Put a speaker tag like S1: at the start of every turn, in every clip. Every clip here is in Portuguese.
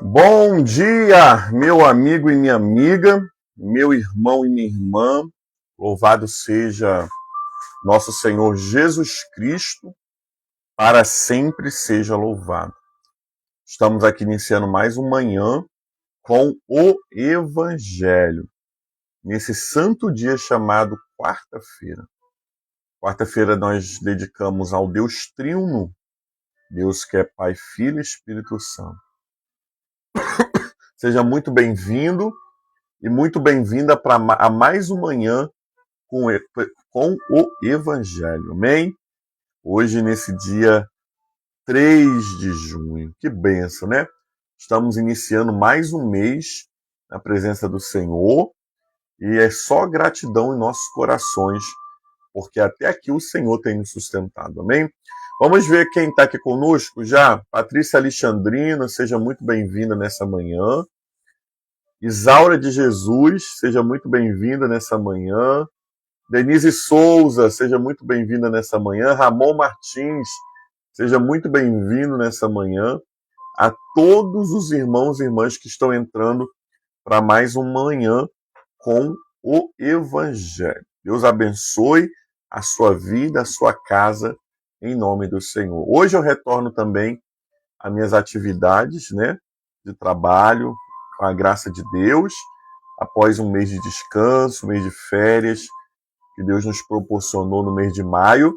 S1: Bom dia, meu amigo e minha amiga, meu irmão e minha irmã. Louvado seja nosso Senhor Jesus Cristo, para sempre seja louvado. Estamos aqui iniciando mais uma manhã com o Evangelho, nesse santo dia chamado quarta-feira. Quarta-feira nós dedicamos ao Deus Triuno, Deus que é Pai, Filho e Espírito Santo. Seja muito bem-vindo e muito bem-vinda a mais uma manhã com o Evangelho. Amém? Hoje, nesse dia 3 de junho. Que benção, né? Estamos iniciando mais um mês na presença do Senhor e é só gratidão em nossos corações, porque até aqui o Senhor tem nos sustentado. Amém? Vamos ver quem está aqui conosco já. Patrícia Alexandrina, seja muito bem-vinda nessa manhã. Isaura de Jesus, seja muito bem-vinda nessa manhã. Denise Souza, seja muito bem-vinda nessa manhã. Ramon Martins, seja muito bem-vindo nessa manhã. A todos os irmãos e irmãs que estão entrando para mais uma manhã com o Evangelho. Deus abençoe a sua vida, a sua casa, em nome do Senhor. Hoje eu retorno também às minhas atividades, né, de trabalho, com a graça de Deus, após um mês de descanso, um mês de férias, que Deus nos proporcionou no mês de maio.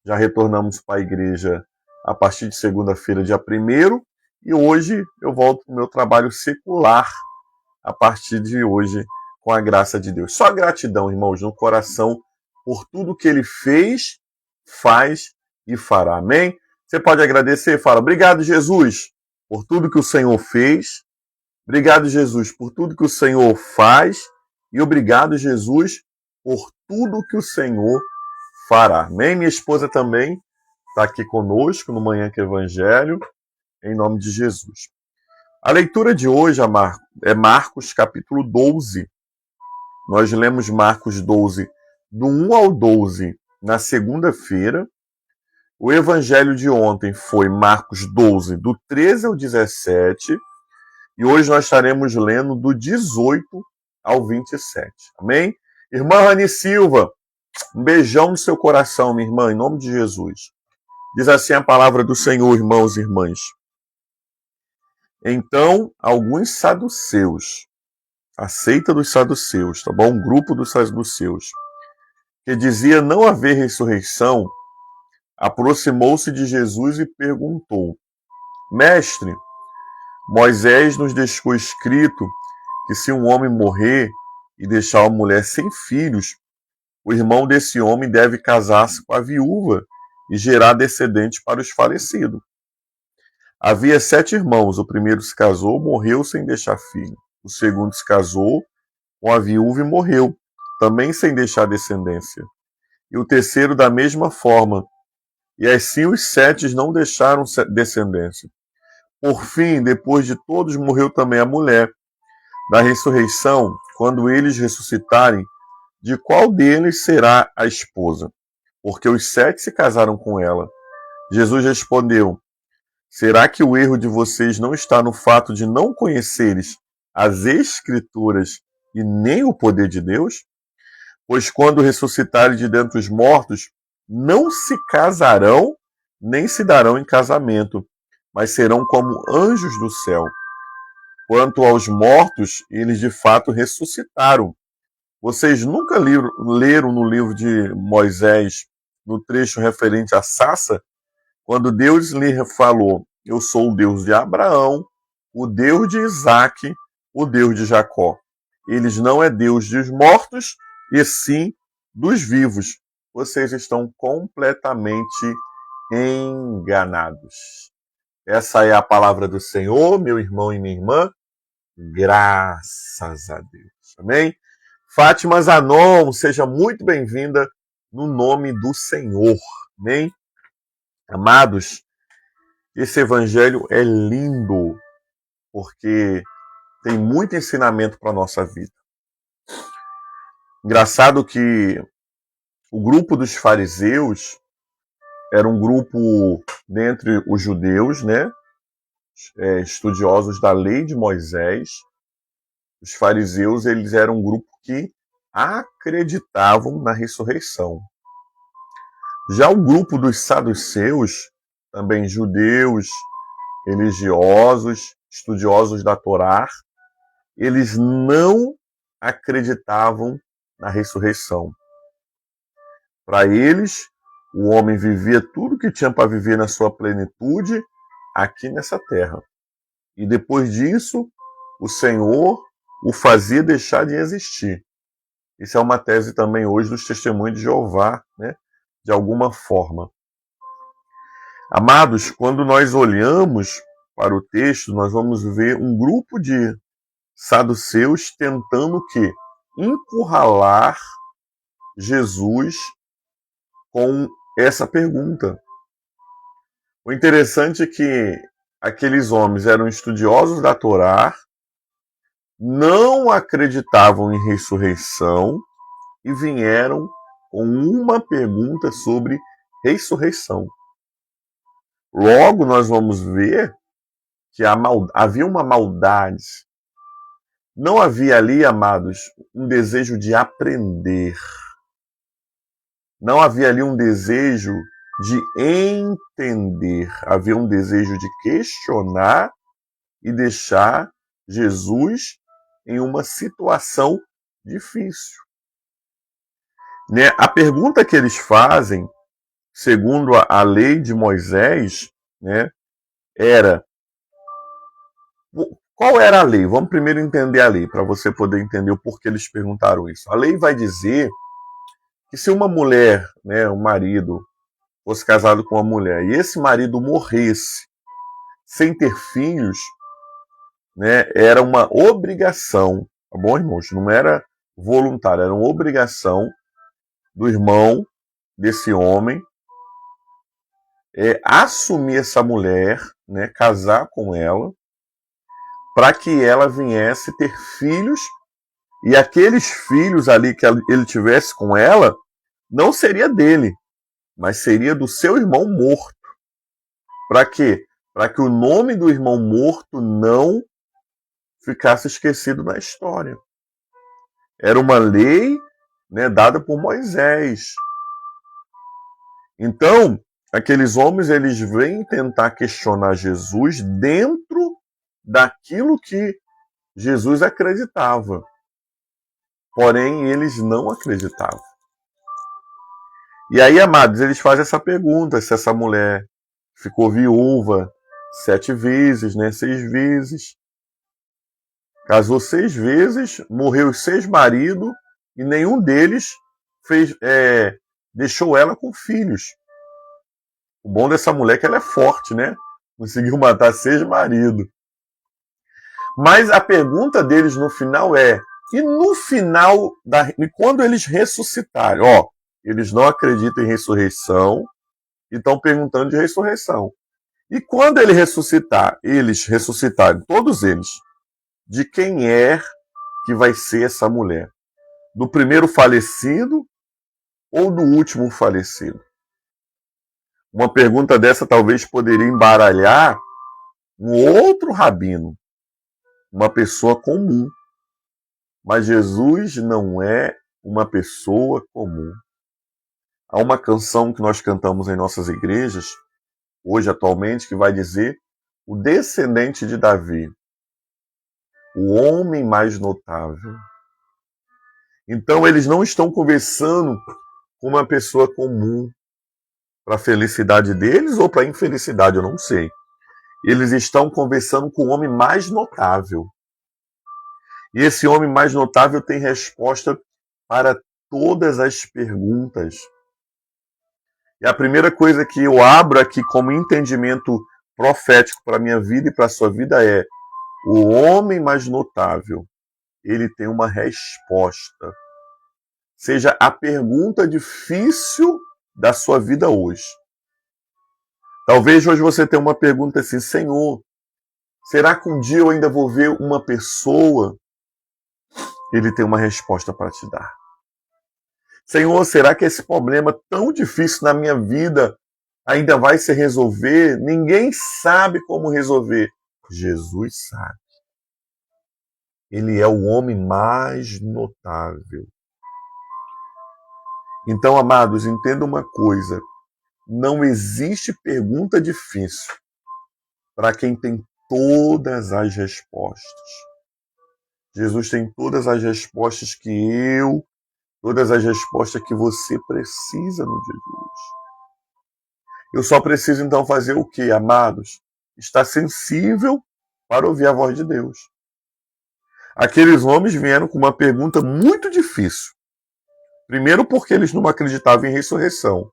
S1: Já retornamos para a igreja a partir de segunda-feira, dia 1º, e hoje eu volto para o meu trabalho secular a partir de hoje, com a graça de Deus. Só gratidão, irmãos, no coração por tudo que Ele fez, faz e fará. Amém? Você pode agradecer? Fala, obrigado, Jesus, por tudo que o Senhor fez. Obrigado, Jesus, por tudo que o Senhor faz. E obrigado, Jesus, por tudo que o Senhor fará. Amém? Minha esposa também está aqui conosco no Manhã que Evangelho, em nome de Jesus. A leitura de hoje é Marcos capítulo 12. Nós lemos Marcos 12, do 1 ao 12, na segunda-feira. O Evangelho de ontem foi Marcos 12, do 13 ao 17. E hoje nós estaremos lendo do 18 ao 27. Amém? Irmã Rani Silva, um beijão no seu coração, minha irmã, em nome de Jesus. Diz assim a palavra do Senhor, irmãos e irmãs. Então, alguns saduceus, a seita dos saduceus, tá bom? Um grupo dos saduceus, que dizia não haver ressurreição, aproximou-se de Jesus e perguntou: Mestre, Moisés nos deixou escrito que se um homem morrer e deixar uma mulher sem filhos, o irmão desse homem deve casar-se com a viúva e gerar descendente para os falecidos. Havia 7 irmãos. O primeiro se casou, morreu sem deixar filho. O segundo se casou com a viúva e morreu, também sem deixar descendência. E o terceiro da mesma forma. E assim os 7 não deixaram descendência. Por fim, depois de todos, morreu também a mulher. Na ressurreição, quando eles ressuscitarem, de qual deles será a esposa? Porque os 7 se casaram com ela. Jesus respondeu: será que o erro de vocês não está no fato de não conheceres as Escrituras e nem o poder de Deus? Pois quando ressuscitarem de dentre os mortos, não se casarão, nem se darão em casamento, mas serão como anjos do céu. Quanto aos mortos, eles de fato ressuscitaram. Vocês nunca leram no livro de Moisés, no trecho referente à sarça, quando Deus lhe falou: eu sou o Deus de Abraão, o Deus de Isaque, o Deus de Jacó. Eles não é Deus dos mortos, e sim dos vivos. Vocês estão completamente enganados. Essa é a palavra do Senhor, meu irmão e minha irmã. Graças a Deus. Amém? Fátima Zanon, seja muito bem-vinda no nome do Senhor. Amém? Amados, esse evangelho é lindo, porque tem muito ensinamento para a nossa vida. Engraçado que o grupo dos fariseus era um grupo dentre os judeus, né? estudiosos da lei de Moisés. Os fariseus, eles eram um grupo que acreditavam na ressurreição. Já o grupo dos saduceus, também judeus, religiosos, estudiosos da Torá, eles não acreditavam na ressurreição. Para eles, o homem vivia tudo que tinha para viver na sua plenitude aqui nessa terra. E depois disso, o Senhor o fazia deixar de existir. Isso é uma tese também hoje dos testemunhos de Jeová, né? De alguma forma. Amados, quando nós olhamos para o texto, nós vamos ver um grupo de saduceus tentando o quê? Encurralar Jesus com essa pergunta. O interessante é que aqueles homens eram estudiosos da Torá, não acreditavam em ressurreição e vieram com uma pergunta sobre ressurreição. Logo, nós vamos ver que havia uma maldade. Não havia ali, amados, um desejo de aprender. Não havia ali um desejo de entender. Havia um desejo de questionar e deixar Jesus em uma situação difícil. Né? A pergunta que eles fazem, segundo a lei de Moisés, né, era: qual era a lei? Vamos primeiro entender a lei, para você poder entender o porquê eles perguntaram isso. A lei vai dizer que se uma mulher, né, um marido, fosse casado com uma mulher e esse marido morresse sem ter filhos, né, era uma obrigação, tá bom, irmãos? Não era voluntário, era uma obrigação do irmão desse homem assumir essa mulher, né, casar com ela, para que ela viesse ter filhos, e aqueles filhos ali que ele tivesse com ela não seria dele, mas seria do seu irmão morto. Para quê? Para que o nome do irmão morto não ficasse esquecido na história. Era uma lei, né, dada por Moisés. Então, aqueles homens, eles vêm tentar questionar Jesus dentro daquilo que Jesus acreditava. Porém, eles não acreditavam. E aí, amados, eles fazem essa pergunta: se essa mulher ficou viúva 7 vezes, né, 6 vezes, casou 6 vezes, morreu os 6 maridos, e nenhum deles deixou ela com filhos. O bom dessa mulher é que ela é forte, né? Conseguiu matar 6 maridos. Mas a pergunta deles no final é: e no final, quando eles ressuscitarem? Ó, eles não acreditam em ressurreição e estão perguntando de ressurreição. E quando ele ressuscitar, eles ressuscitarem, todos eles, de quem é que vai ser essa mulher? Do primeiro falecido ou do último falecido? Uma pergunta dessa talvez poderia embaralhar um outro rabino, uma pessoa comum. Mas Jesus não é uma pessoa comum. Há uma canção que nós cantamos em nossas igrejas, hoje atualmente, que vai dizer: o descendente de Davi, o homem mais notável. Então eles não estão conversando com uma pessoa comum para a felicidade deles ou para a infelicidade, eu não sei. Eles estão conversando com o homem mais notável. E esse homem mais notável tem resposta para todas as perguntas. E a primeira coisa que eu abro aqui como entendimento profético para a minha vida e para a sua vida é: o homem mais notável, ele tem uma resposta. Seja a pergunta difícil da sua vida hoje. Talvez hoje você tenha uma pergunta assim: Senhor, será que um dia eu ainda vou ver uma pessoa? Ele tem uma resposta para te dar. Senhor, será que esse problema tão difícil na minha vida ainda vai se resolver? Ninguém sabe como resolver. Jesus sabe. Ele é o homem mais notável. Então, amados, entenda uma coisa. Não existe pergunta difícil para quem tem todas as respostas. Jesus tem todas as respostas todas as respostas que você precisa no dia de hoje. Eu só preciso então fazer o quê, amados? Estar sensível para ouvir a voz de Deus. Aqueles homens vieram com uma pergunta muito difícil. Primeiro, porque eles não acreditavam em ressurreição.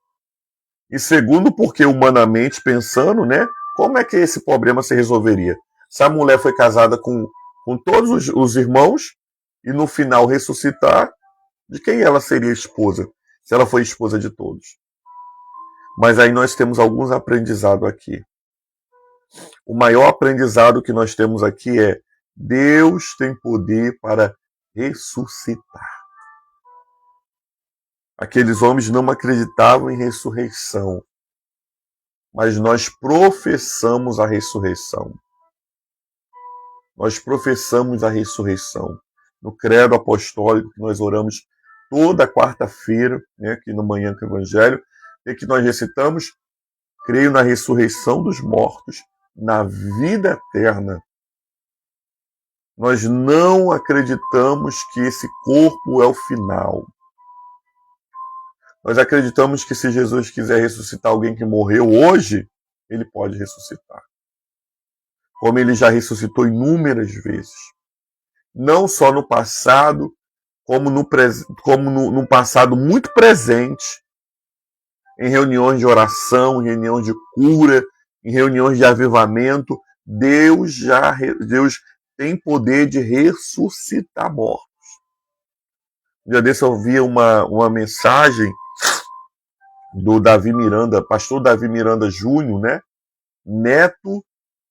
S1: E segundo, porque humanamente pensando, né? Como é que esse problema se resolveria? Se a mulher foi casada com todos os irmãos e no final ressuscitar, de quem ela seria esposa? Se ela foi esposa de todos. Mas aí nós temos alguns aprendizados aqui. O maior aprendizado que nós temos aqui é: Deus tem poder para ressuscitar. Aqueles homens não acreditavam em ressurreição, mas nós professamos a ressurreição. Nós professamos a ressurreição. No credo apostólico que nós oramos toda quarta-feira, né, aqui no Manhã com o Evangelho, e que nós recitamos: creio na ressurreição dos mortos, na vida eterna. Nós não acreditamos que esse corpo é o final. Nós acreditamos que se Jesus quiser ressuscitar alguém que morreu hoje, ele pode ressuscitar. Como ele já ressuscitou inúmeras vezes. Não só no passado, como no passado muito presente, em reuniões de oração, em reuniões de cura, em reuniões de avivamento. Deus tem poder de ressuscitar mortos. Um dia desse eu ouvi uma mensagem do Davi Miranda, pastor Davi Miranda Júnior, né? Neto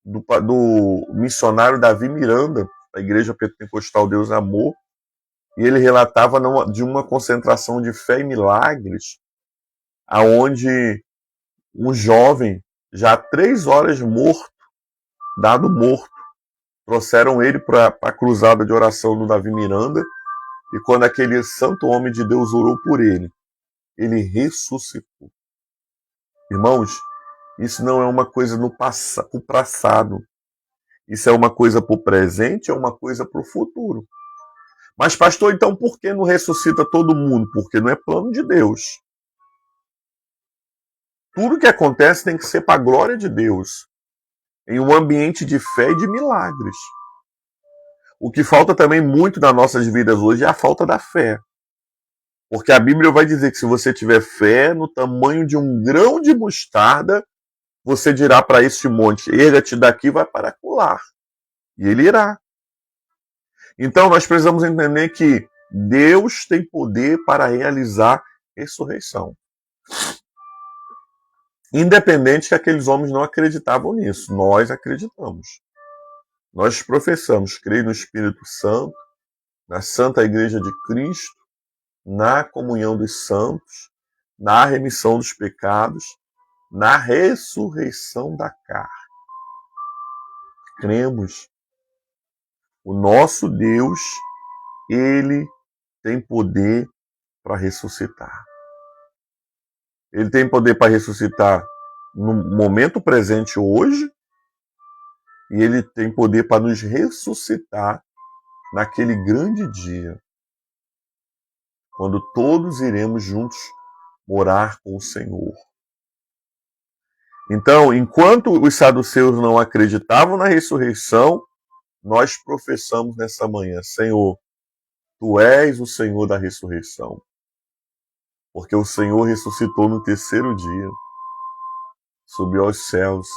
S1: do missionário Davi Miranda, da Igreja Pentecostal Deus Amor, e ele relatava de uma concentração de fé e milagres, aonde um jovem, já há 3 horas dado morto, trouxeram ele para a cruzada de oração do Davi Miranda, e quando aquele santo homem de Deus orou por ele ressuscitou. Irmãos, isso não é uma coisa no passado. Isso é uma coisa para o presente, é uma coisa para o futuro. Mas, pastor, então por que não ressuscita todo mundo? Porque não é plano de Deus. Tudo que acontece tem que ser para a glória de Deus, em um ambiente de fé e de milagres. O que falta também muito nas nossas vidas hoje é a falta da fé. Porque a Bíblia vai dizer que se você tiver fé no tamanho de um grão de mostarda, você dirá para este monte: erga-te daqui e vai para acolá. E ele irá. Então nós precisamos entender que Deus tem poder para realizar ressurreição. Independente que aqueles homens não acreditavam nisso, nós acreditamos. Nós professamos, creio no Espírito Santo, na Santa Igreja de Cristo, na comunhão dos santos, na remissão dos pecados, na ressurreição da carne. Cremos. O nosso Deus, ele tem poder para ressuscitar. Ele tem poder para ressuscitar no momento presente hoje, e ele tem poder para nos ressuscitar naquele grande dia, quando todos iremos juntos morar com o Senhor. Então, enquanto os saduceus não acreditavam na ressurreição, nós professamos nessa manhã: Senhor, Tu és o Senhor da ressurreição. Porque o Senhor ressuscitou no 3º dia, subiu aos céus,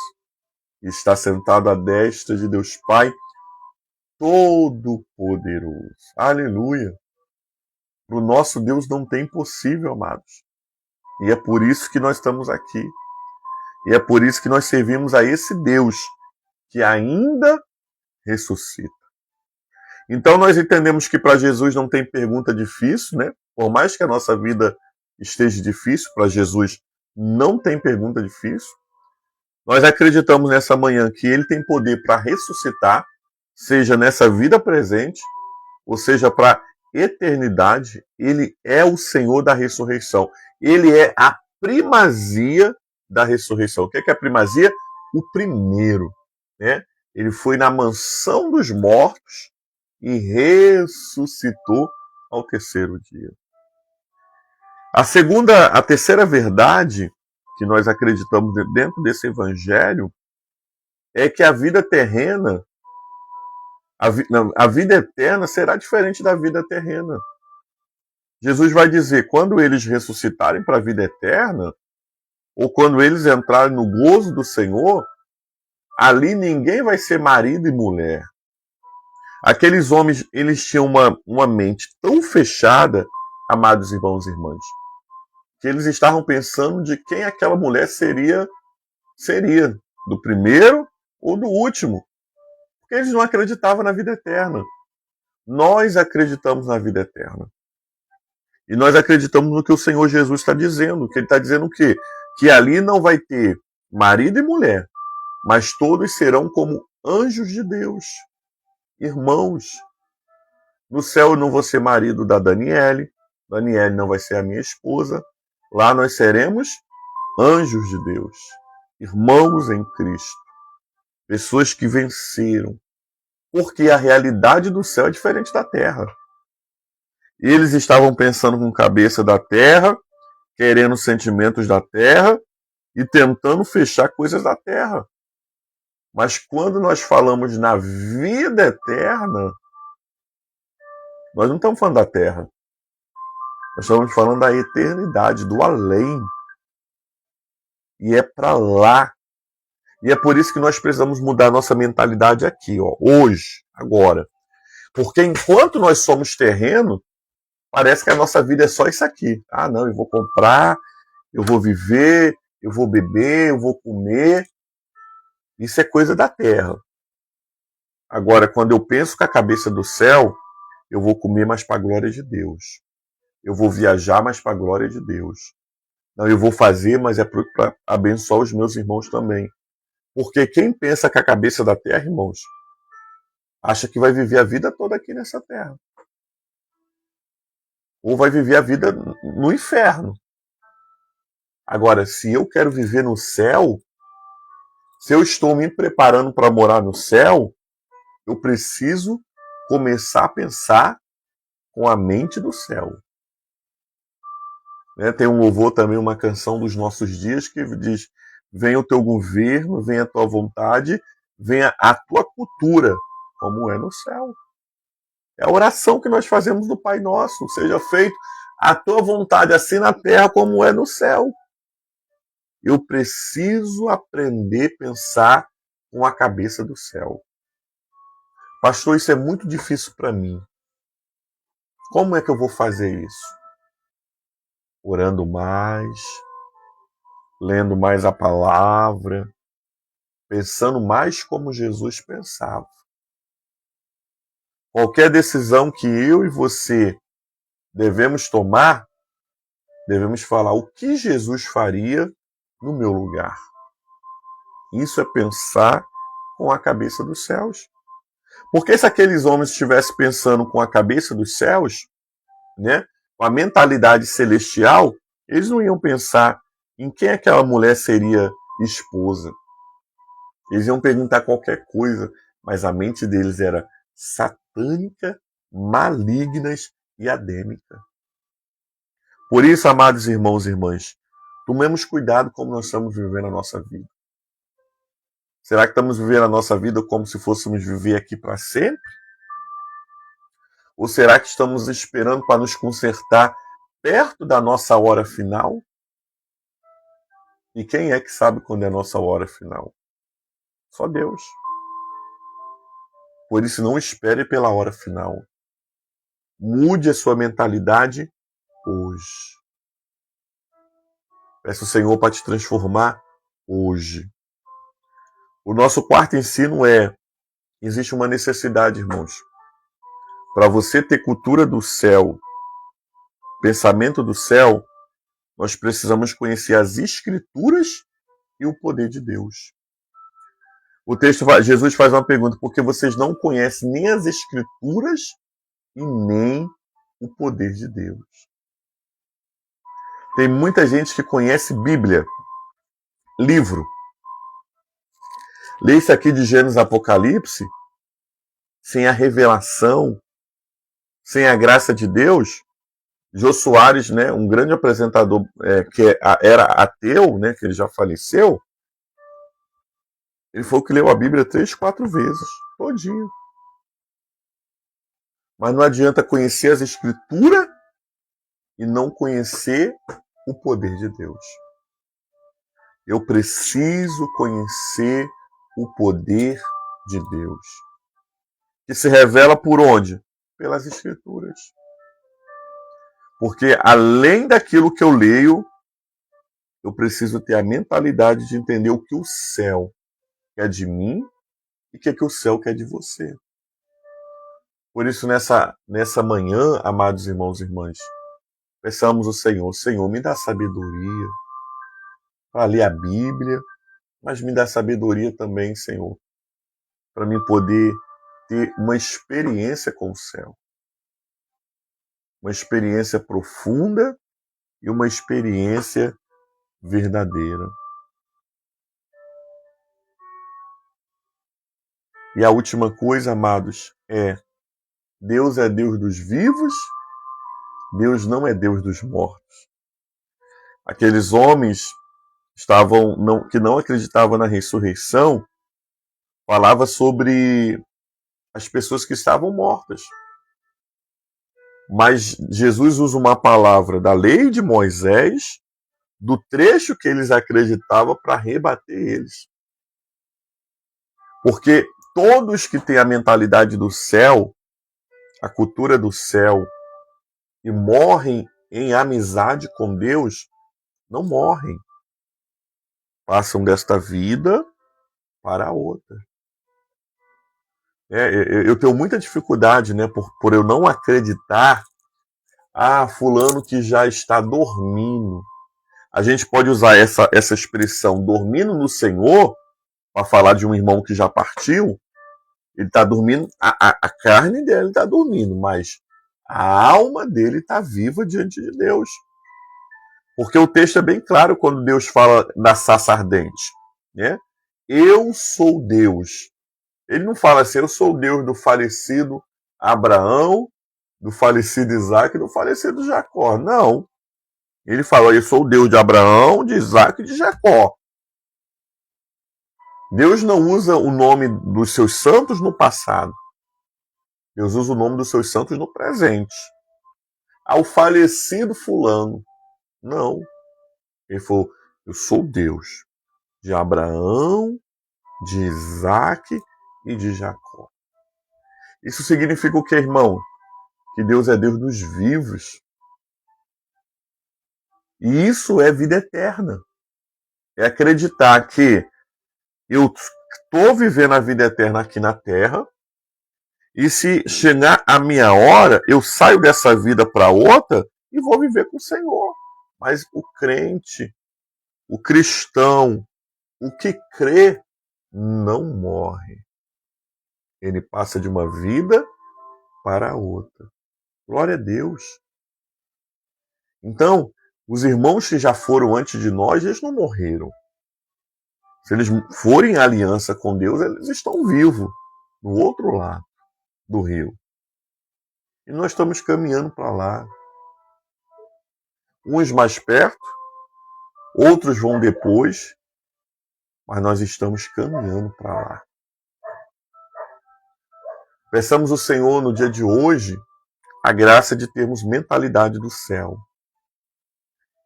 S1: e está sentado à destra de Deus Pai Todo-Poderoso. Aleluia! Para o nosso Deus não tem impossível, amados. E é por isso que nós estamos aqui. E é por isso que nós servimos a esse Deus que ainda ressuscita. Então nós entendemos que para Jesus não tem pergunta difícil, né? Por mais que a nossa vida esteja difícil, para Jesus não tem pergunta difícil. Nós acreditamos nessa manhã que Ele tem poder para ressuscitar, seja nessa vida presente, ou seja, para a eternidade. Ele é o Senhor da ressurreição. Ele é a primazia da ressurreição. O que é a primazia? O primeiro, né? Ele foi na mansão dos mortos e ressuscitou ao terceiro dia. A terceira verdade que nós acreditamos dentro desse evangelho é que a vida terrena, a vida eterna será diferente da vida terrena. Jesus vai dizer, quando eles ressuscitarem para a vida eterna, ou quando eles entrarem no gozo do Senhor, ali ninguém vai ser marido e mulher. Aqueles homens, eles tinham uma mente tão fechada, amados irmãos e irmãs, que eles estavam pensando de quem aquela mulher seria, do primeiro ou do último. Porque eles não acreditavam na vida eterna. Nós acreditamos na vida eterna. E nós acreditamos no que o Senhor Jesus está dizendo. Que Ele está dizendo o quê? Que ali não vai ter marido e mulher, mas todos serão como anjos de Deus, irmãos. No céu eu não vou ser marido da Daniele não vai ser a minha esposa. Lá nós seremos anjos de Deus, irmãos em Cristo, pessoas que venceram, porque a realidade do céu é diferente da terra. Eles estavam pensando com cabeça da terra, querendo sentimentos da terra e tentando fechar coisas da terra. Mas quando nós falamos na vida eterna, nós não estamos falando da terra. Nós estamos falando da eternidade, do além. E é para lá. E é por isso que nós precisamos mudar nossa mentalidade aqui, ó, hoje, agora. Porque enquanto nós somos terreno, parece que a nossa vida é só isso aqui. Ah, não, eu vou comprar, eu vou viver, eu vou beber, eu vou comer. Isso é coisa da terra. Agora, quando eu penso com a cabeça do céu, eu vou comer mais para a glória de Deus. Eu vou viajar mais para a glória de Deus. Não, eu vou fazer, mas é para abençoar os meus irmãos também. Porque quem pensa com a cabeça da terra, irmãos, acha que vai viver a vida toda aqui nessa terra. Ou vai viver a vida no inferno. Agora, se eu quero viver no céu, se eu estou me preparando para morar no céu, eu preciso começar a pensar com a mente do céu. Tem um louvor também, uma canção dos nossos dias que diz: venha o teu governo, venha a tua vontade, venha a tua cultura, como é no céu. É a oração que nós fazemos do Pai Nosso: seja feito a tua vontade, assim na terra como é no céu. Eu preciso aprender a pensar com a cabeça do céu. Pastor, isso é muito difícil para mim. Como é que eu vou fazer isso? Orando mais, lendo mais a palavra, pensando mais como Jesus pensava. Qualquer decisão que eu e você devemos tomar, devemos falar o que Jesus faria no meu lugar. Isso é pensar com a cabeça dos céus. Porque se aqueles homens estivessem pensando com a cabeça dos céus, né, com a mentalidade celestial, eles não iam pensar em quem aquela mulher seria esposa. Eles iam perguntar qualquer coisa, mas a mente deles era satânica, malignas e adêmica. Por isso, amados irmãos e irmãs, tomemos cuidado como nós estamos vivendo a nossa vida. Será que estamos vivendo a nossa vida como se fôssemos viver aqui para sempre? Ou será que estamos esperando para nos consertar perto da nossa hora final? E quem é que sabe quando é a nossa hora final? Só Deus. Por isso, não espere pela hora final. Mude a sua mentalidade hoje. Peça ao Senhor para te transformar hoje. O nosso quarto ensino existe uma necessidade, irmãos. Para você ter cultura do céu, pensamento do céu, nós precisamos conhecer as Escrituras e o poder de Deus. Jesus faz uma pergunta, porque vocês não conhecem nem as Escrituras e nem o poder de Deus. Tem muita gente que conhece Bíblia, livro. Lê isso aqui de Gênesis e Apocalipse, sem a revelação, sem a graça de Deus. Jô Soares, né, um grande apresentador que era ateu, né, que ele já faleceu, ele falou que leu a Bíblia 3, 4 vezes, todinho. Mas não adianta conhecer as Escrituras e não conhecer o poder de Deus. Eu preciso conhecer o poder de Deus. Que se revela por onde? Pelas Escrituras. Porque além daquilo que eu leio, eu preciso ter a mentalidade de entender o que o céu quer de mim e o que o céu quer de você. Por isso, nessa manhã, amados irmãos e irmãs, peçamos ao Senhor, Senhor, me dá sabedoria para ler a Bíblia, mas me dá sabedoria também, Senhor, para mim poder ter uma experiência com o céu. Uma experiência profunda e uma experiência verdadeira. E a última coisa, amados, Deus é Deus dos vivos, Deus não é Deus dos mortos. Aqueles homens que não acreditavam na ressurreição, falava sobre as pessoas que estavam mortas. Mas Jesus usa uma palavra da lei de Moisés, do trecho que eles acreditavam, para rebater eles. Porque todos que têm a mentalidade do céu, a cultura do céu, e morrem em amizade com Deus, não morrem. Passam desta vida para a outra. Eu tenho muita dificuldade, né, por eu não acreditar, fulano que já está dormindo. A gente pode usar essa expressão, dormindo no Senhor, para falar de um irmão que já partiu. Ele está dormindo, a carne dele está dormindo, mas a alma dele está viva diante de Deus. Porque o texto é bem claro quando Deus fala da sarça ardente. Né? Eu sou Deus. Ele não fala assim, eu sou o Deus do falecido Abraão, do falecido Isaac e do falecido Jacó. Não. Ele fala, eu sou o Deus de Abraão, de Isaac e de Jacó. Deus não usa o nome dos seus santos no passado. Deus usa o nome dos seus santos no presente. Ao falecido fulano. Não. Ele falou, eu sou Deus de Abraão, de Isaac e de Jacó. Isso significa o que, irmão? Que Deus é Deus dos vivos. E isso é vida eterna. É acreditar que eu estou vivendo a vida eterna aqui na Terra, e se chegar a minha hora, eu saio dessa vida para outra e vou viver com o Senhor. Mas o crente, o cristão, o que crê, não morre. Ele passa de uma vida para a outra. Glória a Deus. Então, os irmãos que já foram antes de nós, eles não morreram. Se eles forem em aliança com Deus, eles estão vivos no outro lado do rio. E nós estamos caminhando para lá. Uns mais perto, outros vão depois, mas nós estamos caminhando para lá. Peçamos ao Senhor no dia de hoje a graça de termos mentalidade do céu,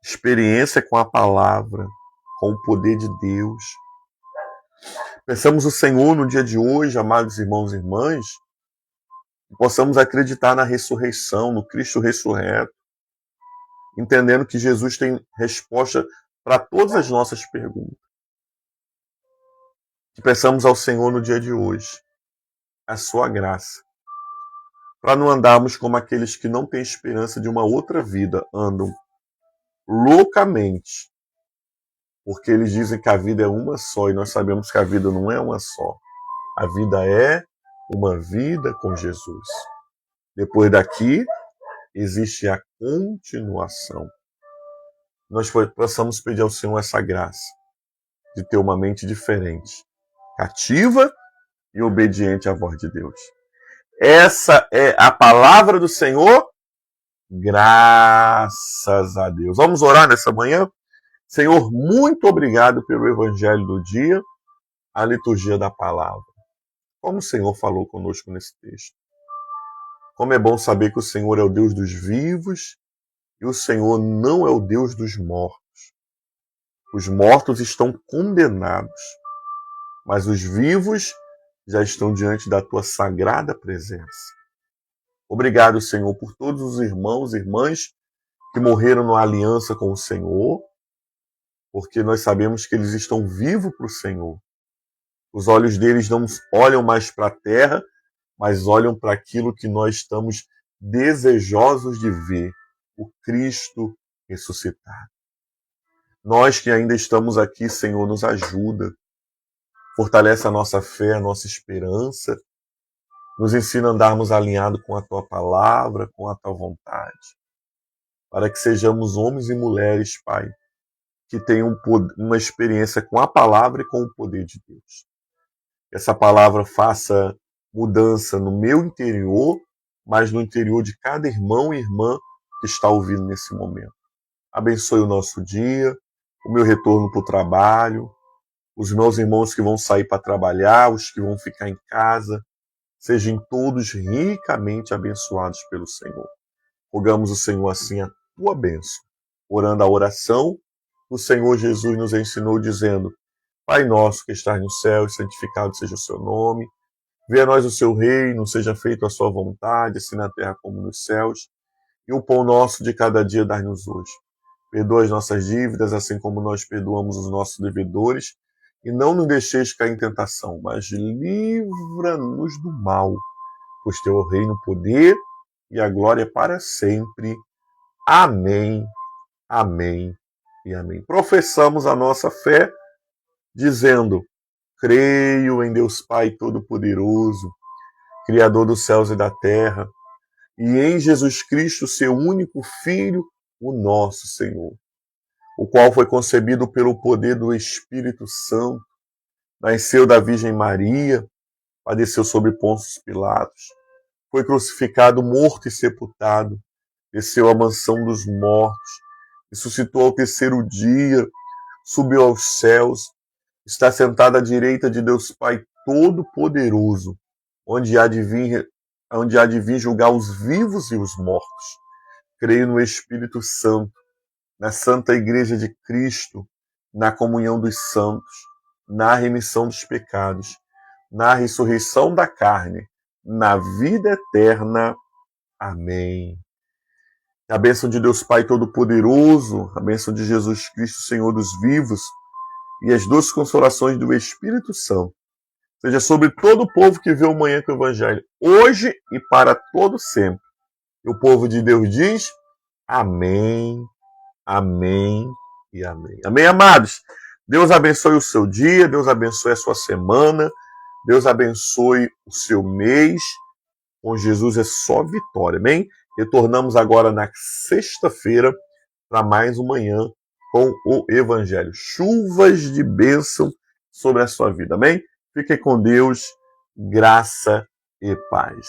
S1: experiência com a palavra, com o poder de Deus. Peçamos ao Senhor no dia de hoje, amados irmãos e irmãs, que possamos acreditar na ressurreição, no Cristo ressurreto, entendendo que Jesus tem resposta para todas as nossas perguntas. Que peçamos ao Senhor no dia de hoje a sua graça, para não andarmos como aqueles que não têm esperança de uma outra vida, andam loucamente, porque eles dizem que a vida é uma só e nós sabemos que a vida não é uma só. A vida é uma vida com Jesus. Depois daqui, existe a continuação. Nós possamos pedir ao Senhor essa graça de ter uma mente diferente, cativa e obediente à voz de Deus. Essa é a palavra do Senhor. Graças a Deus. Vamos orar nessa manhã? Senhor, muito obrigado pelo evangelho do dia, a liturgia da palavra. Como o Senhor falou conosco nesse texto. Como é bom saber que o Senhor é o Deus dos vivos e o Senhor não é o Deus dos mortos. Os mortos estão condenados, mas os vivos já estão diante da tua sagrada presença. Obrigado, Senhor, por todos os irmãos e irmãs que morreram na aliança com o Senhor, porque nós sabemos que eles estão vivos para o Senhor. Os olhos deles não olham mais para a terra, mas olham para aquilo que nós estamos desejosos de ver, o Cristo ressuscitado. Nós que ainda estamos aqui, Senhor, nos ajuda, fortalece a nossa fé, a nossa esperança, nos ensina a andarmos alinhados com a Tua palavra, com a Tua vontade, para que sejamos homens e mulheres, Pai, que tenham uma experiência com a palavra e com o poder de Deus. Que essa palavra faça mudança no meu interior, mas no interior de cada irmão e irmã que está ouvindo nesse momento. Abençoe o nosso dia, o meu retorno para o trabalho, os meus irmãos que vão sair para trabalhar, os que vão ficar em casa, sejam todos ricamente abençoados pelo Senhor. Rogamos o Senhor assim a tua bênção, orando a oração o Senhor Jesus nos ensinou dizendo: Pai nosso que estás no céu, santificado seja o seu nome. Venha a nós o seu reino, seja feita a sua vontade, assim na terra como nos céus. E o pão nosso de cada dia dai-nos hoje. Perdoa as nossas dívidas, assim como nós perdoamos os nossos devedores. E não nos deixeis cair em tentação, mas livra-nos do mal. Pois teu é o reino, o poder e a glória para sempre. Amém, amém e amém. Professamos a nossa fé dizendo: creio em Deus Pai Todo-Poderoso, Criador dos céus e da terra, e em Jesus Cristo, seu único Filho, o nosso Senhor, o qual foi concebido pelo poder do Espírito Santo, nasceu da Virgem Maria, padeceu sobre Pôncio Pilatos, foi crucificado, morto e sepultado, desceu à mansão dos mortos, ressuscitou ao terceiro dia, subiu aos céus, está sentado à direita de Deus Pai Todo-Poderoso, onde há de vir julgar os vivos e os mortos. Creio no Espírito Santo, na Santa Igreja de Cristo, na comunhão dos santos, na remissão dos pecados, na ressurreição da carne, na vida eterna. Amém. A bênção de Deus Pai Todo-Poderoso, a bênção de Jesus Cristo, Senhor dos vivos, e as doces consolações do Espírito Santo, seja sobre todo o povo que vê o Manhã com o Evangelho, hoje e para todo sempre. E o povo de Deus diz: amém, amém e amém. Amém, amados? Deus abençoe o seu dia, Deus abençoe a sua semana, Deus abençoe o seu mês. Com Jesus é só vitória, amém? Retornamos agora na sexta-feira para mais um Manhã com o Evangelho. Chuvas de bênção sobre a sua vida, amém? Fique com Deus, graça e paz.